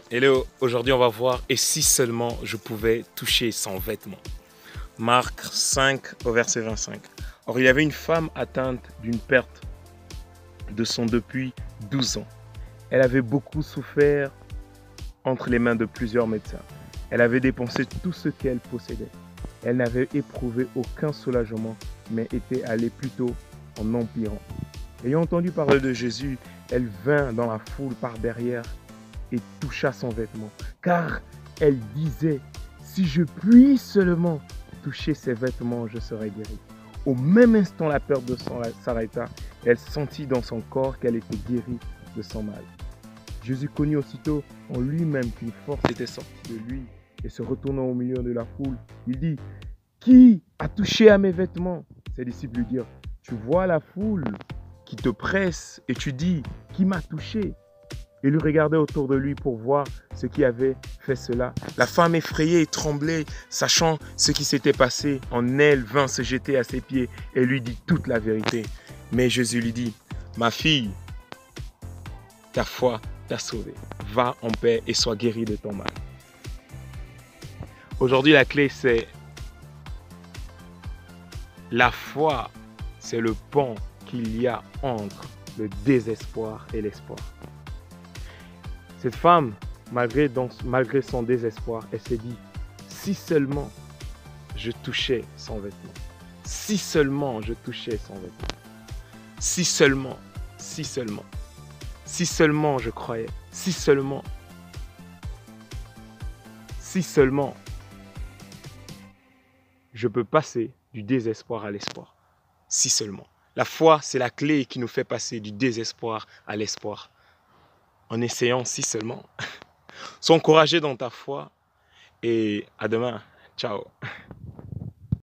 Hello, aujourd'hui on va voir et si seulement je pouvais toucher son vêtement. Marc 5 au verset 25. Or il y avait une femme atteinte d'une perte de sang depuis 12 ans. Elle avait beaucoup souffert entre les mains de plusieurs médecins. Elle avait dépensé tout ce qu'elle possédait. Elle n'avait éprouvé aucun soulagement, mais était allée plutôt en empirant. Ayant entendu parler de Jésus, elle vint dans la foule par derrière et toucha son vêtement, car elle disait, si je puis seulement toucher ses vêtements, je serai guérie. Au même instant, la perte de sang s'arrêta. Elle sentit dans son corps qu'elle était guérie de son mal. Jésus connut aussitôt en lui-même qu'une force était sortie de lui, et se retournant au milieu de la foule, il dit, qui a touché à mes vêtements? Ses disciples lui dirent, tu vois la foule qui te presse et tu dis, qui m'a touché? Il regardait autour de lui pour voir ce qui avait fait cela. La femme effrayée et tremblée, sachant ce qui s'était passé, en elle vint se jeter à ses pieds et lui dit toute la vérité. Mais Jésus lui dit, ma fille, ta foi t'a sauvée. Va en paix et sois guérie de ton mal. Aujourd'hui, la clé, c'est la foi, c'est le pont qu'il y a entre le désespoir et l'espoir. Cette femme, malgré son désespoir, elle s'est dit, si seulement je touchais son vêtement, si seulement je touchais son vêtement, si seulement je croyais, si seulement, je peux passer du désespoir à l'espoir, si seulement. La foi, c'est la clé qui nous fait passer du désespoir à l'espoir. En essayant si seulement. Sois encouragé dans ta foi et à demain. Ciao.